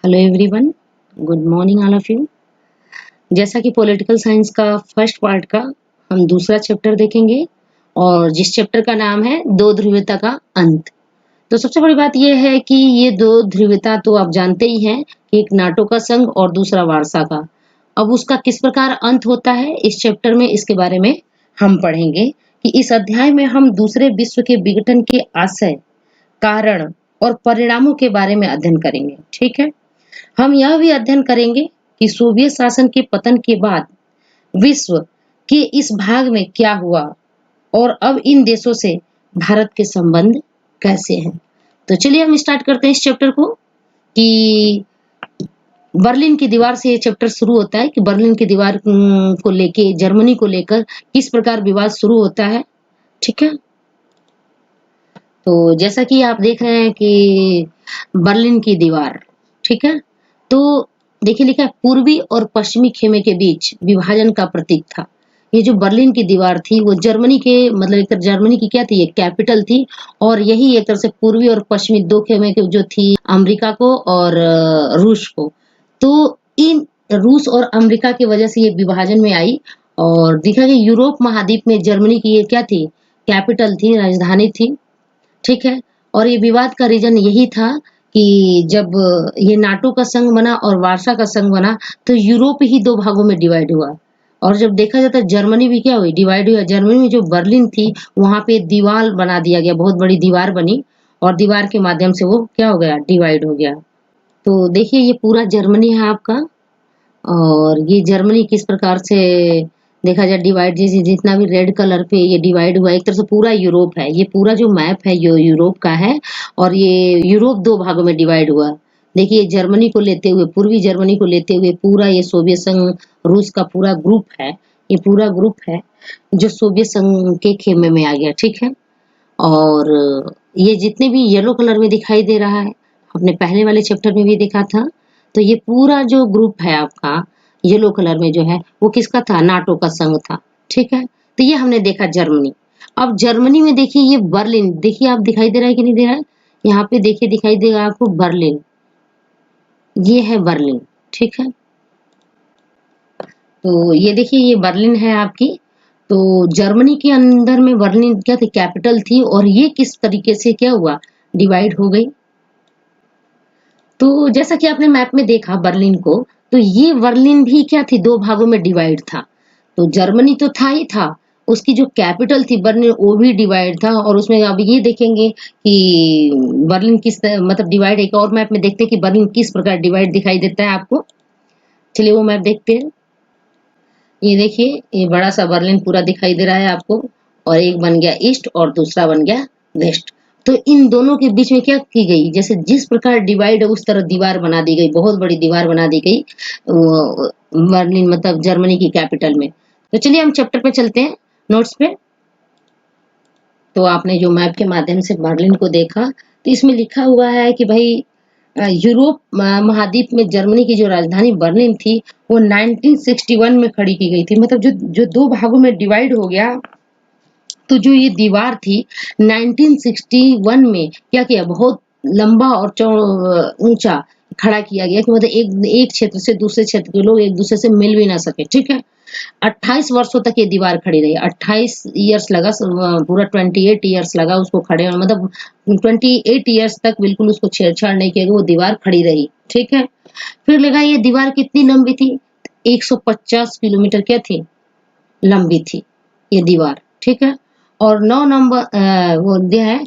Hello everyone, good morning all of you. जैसा कि political science का फर्स्ट पार्ट का हम दूसरा चैप्टर देखेंगे और जिस चैप्टर का नाम है दो ध्रुवीयता का अंत। तो सबसे बड़ी बात यह है कि ये दो ध्रुवीयता तो आप जानते ही हैं कि एक नाटो का संघ और दूसरा वार्सा का। अब उसका किस प्रकार अंत होता है इस चैप्टर में, इसके बारे में हम पढ़ेंगे कि इस अध्याय में हम दूसरे विश्व के विघटन के आशय, कारण और परिणामों के बारे में अध्ययन करेंगे। ठीक है, हम यह भी अध्ययन करेंगे कि सोवियत शासन के पतन के बाद विश्व के इस भाग में क्या हुआ और अब इन देशों से भारत के संबंध कैसे हैं। तो चलिए हम स्टार्ट करते हैं इस चैप्टर को कि बर्लिन की दीवार से ये चैप्टर शुरू होता है कि बर्लिन की दीवार को लेके, जर्मनी को लेकर किस प्रकार विवाद शुरू होता है। ठीक है, तो जैसा कि आप देख रहे हैं कि बर्लिन की दीवार, ठीक है, तो देखिए लिखा है पूर्वी और पश्चिमी खेमे के बीच विभाजन का प्रतीक था। ये जो बर्लिन की दीवार थी वो जर्मनी के, मतलब एक तरह जर्मनी की क्या थी, ये कैपिटल थी और यही एक तरह से पूर्वी और पश्चिमी दो खेमे के जो थी अमेरिका को और रूस को। तो इन रूस और अमेरिका की वजह से ये विभाजन में आई और देखा कि यूरोप महाद्वीप में जर्मनी की ये क्या थी, कैपिटल थी, राजधानी थी। ठीक है, और ये विवाद का रीजन यही था कि जब ये नाटो का संघ बना और वार्सा का संघ बना तो यूरोप ही दो भागों में डिवाइड हुआ और जब देखा जाता है जर्मनी भी क्या हुई, डिवाइड हुआ। जर्मनी में जो बर्लिन थी वहां पे दीवार बना दिया गया, बहुत बड़ी दीवार बनी और दीवार के माध्यम से वो क्या हो गया, डिवाइड हो गया। तो देखिए ये पूरा जर्मनी है आपका और ये जर्मनी किस प्रकार से देखा जाए डिवाइड, जैसे जितना भी रेड कलर पे ये डिवाइड हुआ एक तरह से पूरा यूरोप है। ये पूरा जो मैप है ये यूरोप का है और ये यूरोप दो भागों में डिवाइड हुआ। देखिए जर्मनी को लेते हुए, पूर्वी जर्मनी को लेते हुए पूरा ये सोवियत संघ, रूस का पूरा ग्रुप है, ये पूरा ग्रुप है जो सोवियत संघ के खेमे में आ गया। ठीक है, और ये जितने भी येलो कलर में दिखाई दे रहा है, हमने पहले वाले चैप्टर में भी देखा था, तो ये पूरा जो ग्रुप है आपका येलो कलर में जो है वो किसका था, नाटो का संघ था। ठीक है, तो ये हमने देखा जर्मनी। अब जर्मनी में देखिए ये बर्लिन, देखिए आप दिखाई दे रहा है कि नहीं दे रहा है, यहाँ पे देखिए दिखाई देगा आपको बर्लिन, ये है बर्लिन। ठीक है, तो ये देखिए ये बर्लिन है आपकी। तो जर्मनी के अंदर में बर्लिन क्या थी, कैपिटल थी और ये किस तरीके से क्या हुआ, डिवाइड हो गई। तो जैसा कि आपने मैप में देखा बर्लिन को, तो ये बर्लिन भी क्या थी, दो भागों में डिवाइड था। तो जर्मनी तो था ही था, उसकी जो कैपिटल थी बर्लिन वो भी डिवाइड था और उसमें अब ये देखेंगे कि बर्लिन मतलब डिवाइड, एक और मैप में देखते हैं कि बर्लिन किस प्रकार डिवाइड दिखाई देता है आपको। चलिए वो मैप देखते हैं। ये देखिए ये बड़ा सा बर्लिन पूरा दिखाई दे रहा है आपको और एक बन गया ईस्ट और दूसरा बन गया वेस्ट। तो इन दोनों के बीच में क्या की गई, जैसे जिस प्रकार डिवाइड है उस तरह दीवार बना दी गई, बहुत बड़ी दीवार बना दी गई बर्लिन मतलब जर्मनी की कैपिटल में। तो चलिए हम चैप्टर पे चलते हैं, नोट्स पे। तो आपने जो मैप के माध्यम से बर्लिन को देखा तो इसमें लिखा हुआ है कि भाई यूरोप महाद्वीप में जर्मनी की जो राजधानी बर्लिन थी वो 1961 में खड़ी की गई थी। मतलब जो जो दो भागों में डिवाइड हो गया, तो जो ये दीवार थी 1961 में क्या किया, बहुत लंबा और ऊंचा खड़ा किया गया कि मतलब एक एक क्षेत्र से दूसरे क्षेत्र के लोग एक दूसरे से मिल भी ना सके। ठीक है, 28 वर्षों तक ये दीवार खड़ी रही, 28 ईयर्स लगा, पूरा 28 ईयर्स लगा उसको खड़े होने, मतलब 28 ईयर्स तक बिल्कुल उसको छेड़छाड़ नहीं किया, वो दीवार खड़ी रही। ठीक है, फिर लगा ये दीवार कितनी लंबी थी, 150 किलोमीटर क्या थी, लंबी थी ये दीवार। ठीक है, और 9 नवंबर वो दिया है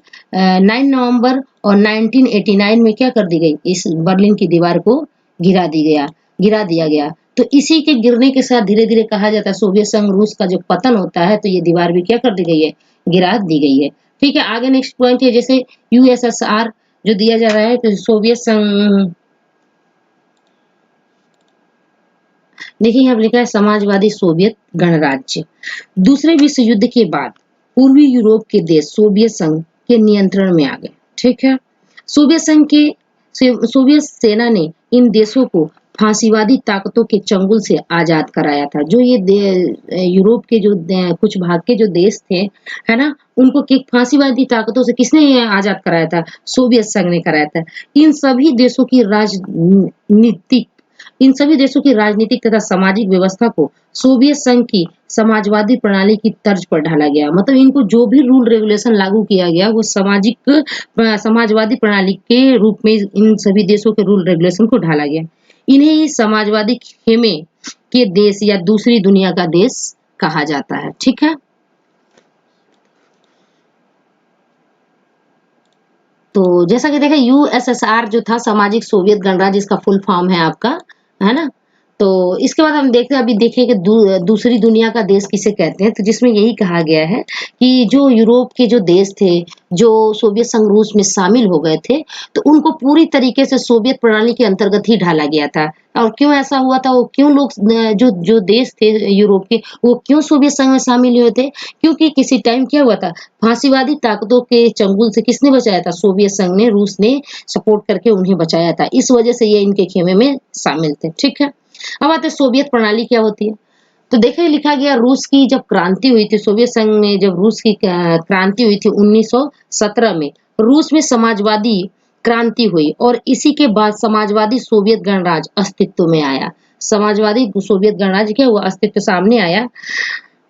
9 नवंबर और 1989 में क्या कर दी गई, इस बर्लिन की दीवार को गिरा दिया गया। तो इसी के गिरने के साथ धीरे धीरे कहा जाता है सोवियत संघ रूस का जो पतन होता है, तो ये दीवार भी क्या कर दी गई है, गिरा दी गई है। ठीक है, आगे नेक्स्ट पॉइंट है जैसे यूएसएसआर जो दिया जा रहा है, तो सोवियत संघ, देखिए यहाँ लिखा है समाजवादी सोवियत गणराज्य। दूसरे विश्व युद्ध के बाद पूर्वी यूरोप के देश सोवियत संघ के नियंत्रण में आ गए। ठीक है, सोवियत संघ के सोवियत सेना ने इन देशों को फांसीवादी ताकतों के चंगुल से आजाद कराया था। जो ये यूरोप के जो कुछ भाग के जो देश थे, है ना, उनको फांसीवादी ताकतों से किसने आजाद कराया था? सोवियत संघ ने कराया था। इन सभी देशों की राजनीतिक इन सभी देशों की राजनीतिक तथा सामाजिक व्यवस्था को सोवियत संघ की समाजवादी प्रणाली की तर्ज पर ढाला गया। मतलब इनको जो भी रूल रेगुलेशन लागू किया गया वो समाजवादी प्रणाली के रूप में इन सभी देशों के रूल रेगुलेशन को ढाला गया। इन्हें ही समाजवादी खेमे के देश या दूसरी दुनिया का देश कहा जाता है। ठीक है, तो जैसा कि देखा यूएसएसआर जो था सामाजिक सोवियत गणराज्य, इसका फुल फॉर्म है आपका, है ना। तो इसके बाद हम देखते हैं, अभी देखिए कि दूसरी दुनिया का देश किसे कहते हैं। तो जिसमें यही कहा गया है कि जो यूरोप के जो देश थे, जो सोवियत संघ रूस में शामिल हो गए थे, तो उनको पूरी तरीके से सोवियत प्रणाली के अंतर्गत ही ढाला गया था। और क्यों ऐसा हुआ था, वो क्यों लोग जो जो देश थे यूरोप के, वो क्यों सोवियत संघ में शामिल हुए थे? क्योंकि किसी टाइम क्या हुआ था, फांसीवादी ताकतों के चंगुल से किसने बचाया था? सोवियत संघ ने, रूस ने सपोर्ट करके उन्हें बचाया था। इस वजह से ये इनके खेमे में शामिल थे। ठीक है, अब आते हैं सोवियत प्रणाली क्या होती है। तो देखिए लिखा गया, रूस की जब क्रांति हुई थी, सोवियत संघ में जब रूस की क्रांति हुई थी 1917 में, रूस में समाजवादी क्रांति हुई और इसी के बाद समाजवादी सोवियत गणराज्य अस्तित्व में आया। समाजवादी सोवियत गणराज्य क्या हुआ, अस्तित्व सामने आया।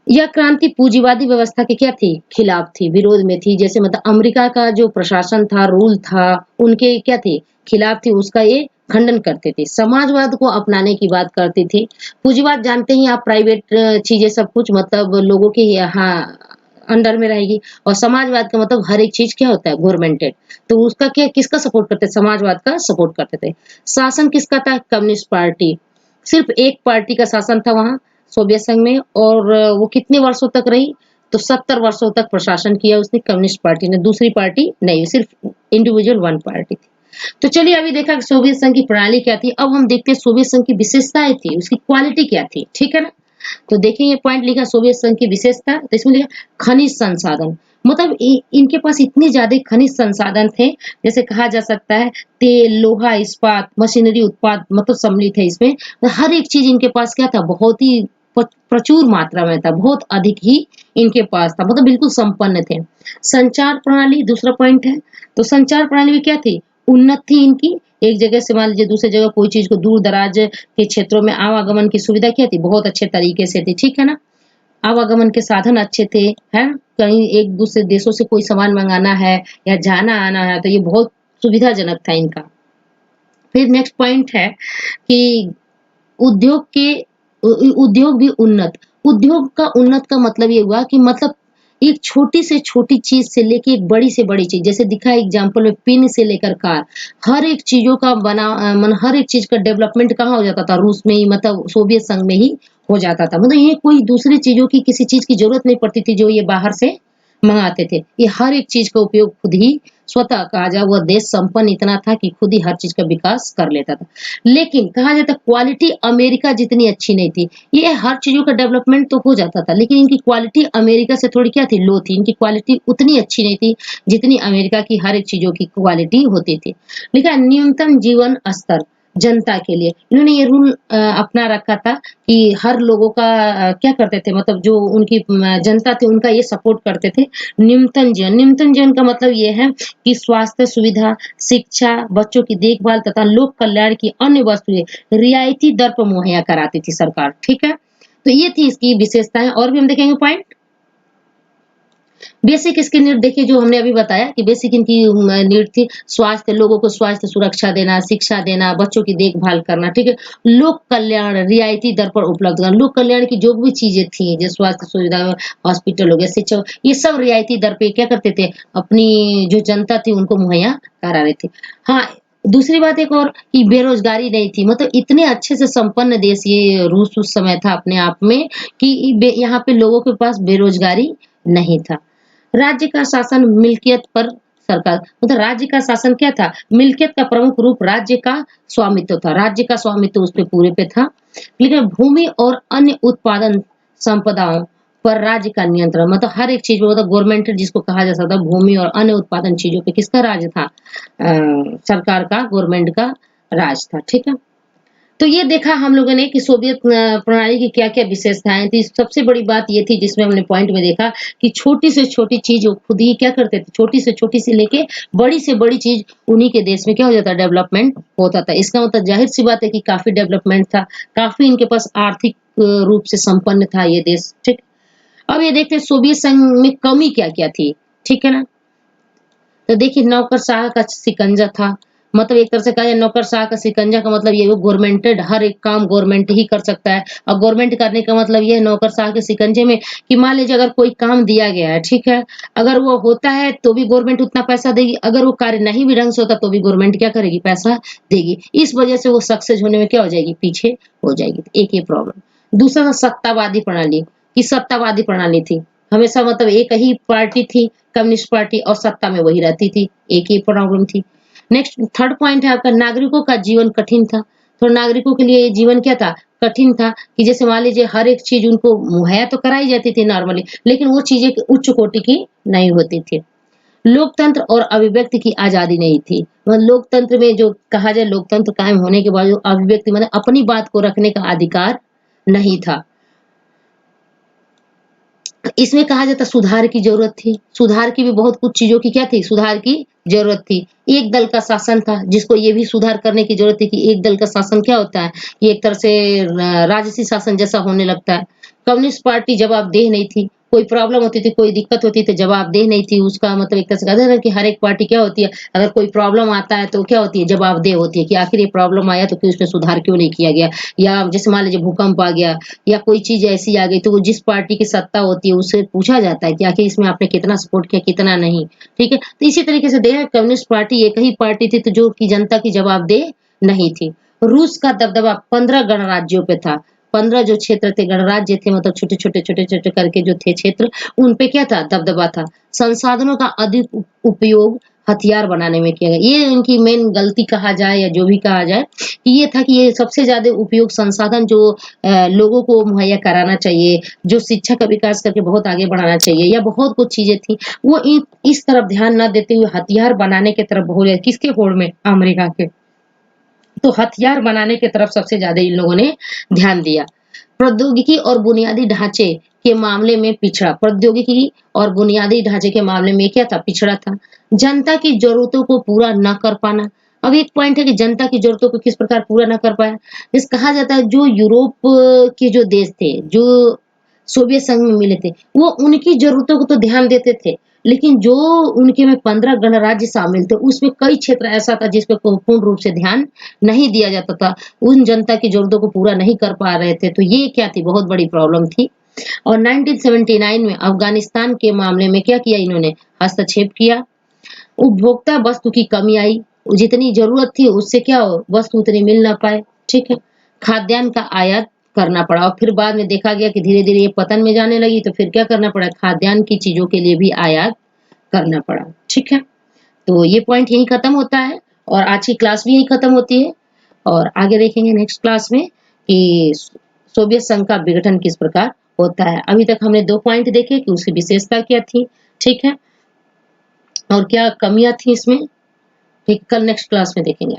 यह क्रांति पूंजीवादी व्यवस्था के क्या थी, खिलाफ थी, विरोध में थी। जैसे मतलब अमेरिका का जो प्रशासन था, रूल था, उनके क्या थी, खिलाफ थी, उसका ये खंडन करते थे। समाजवाद को अपनाने की बात करते थे। पूंजीवाद जानते ही आप, प्राइवेट चीजें सब कुछ मतलब लोगों के यहाँ अंडर में रहेगी। और समाजवाद का मतलब हर एक चीज क्या होता है, गवर्नमेंटेड। तो उसका क्या, किसका सपोर्ट करते थे, समाजवाद का सपोर्ट करते थे। शासन किसका था, कम्युनिस्ट पार्टी। सिर्फ एक पार्टी का शासन था वहां सोवियत संघ में, और वो कितने वर्षों तक रही, तो 70 वर्षों तक प्रशासन किया उसने, कम्युनिस्ट पार्टी ने। दूसरी पार्टी नहीं, सिर्फ इंडिविजुअल वन पार्टी थी। तो चलिए अभी देखा सोवियत संघ की प्रणाली क्या थी, अब हम देखते हैं सोवियत संघ की विशेषताएं थी, उसकी क्वालिटी क्या थी। ठीक है ना, तो देखिए ये पॉइंट लिखा सोवियत संघ की विशेषता, तो इसमें लिखा खनिज संसाधन। मतलब इनके पास इतने ज्यादा खनिज संसाधन थे, जैसे कहा जा सकता है तेल, लोहा, इस्पात, मशीनरी उत्पाद मतलब सम्मिलित है इसमें। हर एक चीज इनके पास क्या था, बहुत ही प्रचुर मात्रा में था, बहुत अधिक ही इनके पास था, मतलब बिल्कुल संपन्न थे। संचार प्रणाली दूसरा पॉइंट है। तो संचार प्रणाली भी क्या थी, उन्नत थी इनकी। एक जगह से मान लीजिए दूसरी जगह कोई चीज को, दूर दराज के क्षेत्रों में आवागमन की सुविधा क्या थी, बहुत अच्छे तरीके से थी। ठीक है ना, आवागमन के साधन अच्छे थे, है। कहीं एक दूसरे देशों से कोई सामान मंगाना है या जाना आना है तो ये बहुत सुविधाजनक था इनका। फिर नेक्स्ट पॉइंट है कि उद्योग के उद्योग भी उन्नत। उद्योग का उन्नत का मतलब ये हुआ कि मतलब एक छोटी से छोटी चीज से लेके एक बड़ी से बड़ी चीज, जैसे दिखा एग्जांपल में पिन से लेकर कार, हर एक चीजों का हर एक चीज का डेवलपमेंट कहाँ हो जाता था, रूस में ही, मतलब सोवियत संघ में ही हो जाता था। मतलब ये कोई दूसरी चीजों की, किसी चीज की जरूरत नहीं पड़ती थी जो ये बाहर से मंगाते थे। ये हर एक चीज का उपयोग खुद ही, स्वतः कहा जाए वह देश संपन्न इतना था कि खुद ही हर चीज का विकास कर लेता था। लेकिन कहा जाता क्वालिटी अमेरिका जितनी अच्छी नहीं थी। ये हर चीजों का डेवलपमेंट तो हो जाता था, लेकिन इनकी क्वालिटी अमेरिका से थोड़ी क्या थी, लो थी। इनकी क्वालिटी उतनी अच्छी नहीं थी जितनी अमेरिका की हर एक चीजों की क्वालिटी होती थी। लिखा है न्यूनतम जीवन स्तर जनता के लिए। इन्होंने ये रूल अपना रखा था कि हर लोगों का क्या करते थे, मतलब जो उनकी जनता थी उनका ये सपोर्ट करते थे। न्यूनतम जीवन का मतलब ये है कि स्वास्थ्य सुविधा, शिक्षा, बच्चों की देखभाल तथा लोक कल्याण की अन्य वस्तुएं रियायती दर पर मुहैया कराती थी सरकार। ठीक है, तो ये थी इसकी विशेषताएं। और भी हम देखेंगे पॉइंट। बेसिक इसकी नीड देखिए, जो हमने अभी बताया कि बेसिक इनकी नीड थी स्वास्थ्य, लोगों को स्वास्थ्य सुरक्षा देना, शिक्षा देना, बच्चों की देखभाल करना। ठीक है, लोक कल्याण रियायती दर पर उपलब्ध कराना। लोक कल्याण की जो भी चीजें थी, जो स्वास्थ्य सुविधा, हॉस्पिटल हो गया, शिक्षा, ये सब रियायती दर पे क्या करते थे, अपनी जो जनता थी उनको मुहैया करा रहे थे। हाँ, दूसरी बात एक और कि बेरोजगारी नहीं थी। मतलब इतने अच्छे से संपन्न देश ये रूस उस समय था अपने आप में कि यहाँ पे लोगों के पास बेरोजगारी नहीं था। राज्य का शासन मिल्कियत पर सरकार, मतलब राज्य का शासन क्या था, मिल्कियत का प्रमुख रूप राज्य का स्वामित्व था। राज्य का स्वामित्व उस पे पूरे पे था। लेकिन भूमि और अन्य उत्पादन संपदाओं पर राज्य का नियंत्रण, मतलब हर एक चीज, मतलब गवर्नमेंट जिसको कहा जा सकता है, भूमि और अन्य उत्पादन चीजों पे किसका राज था, सरकार का, गवर्नमेंट का राज था। ठीक है, तो ये देखा हम लोगों ने कि सोवियत प्रणाली की क्या-क्या विशेषताएँ थी। सबसे बड़ी बात ये थी जिसमें हमने पॉइंट में देखा कि छोटी से छोटी चीज़ वो खुद ही क्या करते थे, छोटी से छोटी से लेके बड़ी से बड़ी चीज़ उन्हीं के देश में क्या हो जाता है, डेवलपमेंट होता था। इसका मतलब ज़ाहिर-सी बात है कि काफ़ी डेवलपमेंट था, काफ़ी इनके पास आर्थिक रूप से संपन्न था ये देश, ठीक। अब ये देखते हैं सोवियत संघ में कमी क्या-क्या थी, ठीक है ना? तो देखिए नौकरशाह का शिकंजा था। मतलब एक तरह से कहा जाए नौकरशाह का शिकंजा का मतलब ये वो गवर्नमेंटेड हर एक काम गवर्नमेंट ही कर सकता है। और गवर्नमेंट करने का मतलब ये है नौकरशाह के शिकंजे में कि मान लीजिए अगर कोई काम दिया गया है, ठीक है? अगर वो होता है तो भी गवर्नमेंट उतना पैसा देगी, अगर वो कार्य नहीं भी ढंग से होता तो भी गवर्नमेंट क्या करेगी? पैसा देगी। इस वजह से वो सक्सेस होने में क्या हो जाएगी? पीछे हो जाएगी। एक ये प्रॉब्लम। दूसरा था सत्तावादी प्रणाली, कि सत्तावादी प्रणाली थी। हमेशा मतलब एक ही पार्टी थी, कम्युनिस्ट पार्टी और सत्ता में वही रहती थी, एक ही प्रॉब्लम थी। नेक्स्ट थर्ड पॉइंट है आपका नागरिकों का जीवन कठिन था। तो नागरिकों के लिए जीवन क्या था? कठिन था कि जैसे मान लीजिए हर एक चीज़ उनको मुहैया तो कराई जाती थी नॉर्मली, लेकिन वो चीज़ें उच्च कोटि की नहीं होती थी। लोकतंत्र और अभिव्यक्ति की आज़ादी नहीं थी। मतलब लोकतंत्र में जो कहा जाए लोकतंत्र कायम होने के बावजूद अभिव्यक्ति मतलब अपनी बात को रखने का अधिकार नहीं था। इसमें कहा जाता सुधार की ज़रूरत थी। सुधार की भी बहुत कुछ चीज़ों की क्या थी? सुधार की ज़रूरत थी। एक दल का शासन था, जिसको ये भी सुधार करने की ज़रूरत थी कि एक दल का शासन क्या होता है? कि एक तरह से राजसी शासन जैसा होने लगता है। कम्युनिस्ट पार्टी जवाबदेह नहीं थी। कोई प्रॉब्लम होती थी, कोई दिक्कत होती थी, जवाबदेह नहीं थी। उसका मतलब एक तरह से कहते हैं ना कि हर एक पार्टी क्या होती है, अगर कोई प्रॉब्लम आता है तो क्या होती है? जवाबदेह होती है कि आखिर ये प्रॉब्लम आया तो क्यों इसमें सुधार क्यों नहीं किया गया? या जैसे मान लीजिए भूकंप आ गया या कोई चीज़ ऐसी आ गई तो वो जिस पार्टी की सत्ता होती है उससे पूछा जाता है कि आखिर इसमें आपने कितना सपोर्ट किया, कितना नहीं, ठीक है? तो इसी तरीके से देखा कम्युनिस्ट पार्टी एक ही पार्टी थी तो जो कि जनता की जवाबदेह नहीं थी। रूस का दबदबा 15 गणराज्यों पे था। 15 जो क्षेत्र थे गणराज्य थे मतलब छोटे-छोटे, छोटे-छोटे करके जो थे क्षेत्र, उन पे क्या था? दबदबा था। संसाधनों का अधिक उपयोग हथियार बनाने में किया गया। ये इनकी मेन गलती कहा जाए या जो भी कहा जाए, कि ये था कि ये सबसे ज़्यादा उपयोग संसाधन जो लोगों को मुहैया कराना चाहिए, जो शिक्षा का विकास करके बहुत आगे बढ़ाना चाहिए या बहुत कुछ चीज़ें थी, वो इस तरफ ध्यान ना देते हुए हथियार बनाने की तरफ हो गए। किसके होड़ में? अमेरिका के। तो हथियार बनाने की तरफ सबसे ज़्यादा इन लोगों ने ध्यान दिया। प्रौद्योगिकी और बुनियादी ढाँचे के मामले में पिछड़ा। प्रौद्योगिकी और बुनियादी ढाँचे के मामले में क्या था? पिछड़ा था। जनता की ज़रूरतों को पूरा न कर पाना। अब एक पॉइंट है कि जनता की ज़रूरतों को किस प्रकार पूरा न कर पाया? जैसे कहा जाता है जो यूरोप के जो देश थे, जो सोवियत संघ में मिले थे, वो उनकी ज़रूरतों को तो ध्यान देते थे, लेकिन जो उनके में 15 गणराज्य शामिल थे, उसमें कई क्षेत्र ऐसा था जिस पे पूर्ण रूप से ध्यान नहीं दिया जाता था। उन जनता की ज़रूरतों को पूरा नहीं कर पा रहे थे, तो ये क्या थी? बहुत बड़ी प्रॉब्लम थी। और 1979 में अफ़गानिस्तान के मामले में क्या किया इन्होंने? हस्तक्षेप किया। उपभोक्ता वस्तु की कमी आई, जितनी ज़रूरत थी उससे क्या हो वस्तु उतनी मिल ना पाए, ठीक है? खाद्यान्न का आयात करना पड़ा और फिर बाद में देखा गया कि धीरे-धीरे ये पतन में जाने लगी तो फिर क्या करना पड़ा? खाद्यान्न की चीज़ों के लिए भी आयात करना पड़ा, ठीक है? तो ये पॉइंट यहीं खत्म होता है और आज की क्लास भी यहीं खत्म होती है और आगे देखेंगे नेक्स्ट क्लास में कि सोवियत संघ का विघटन किस प्रकार होता है। अभी तक हमने 2 पॉइंट देखे कि उसकी विशेषता क्या थी, ठीक है? और क्या कमियाँ थी इसमें, ठीक कल नेक्स्ट क्लास में देखेंगे।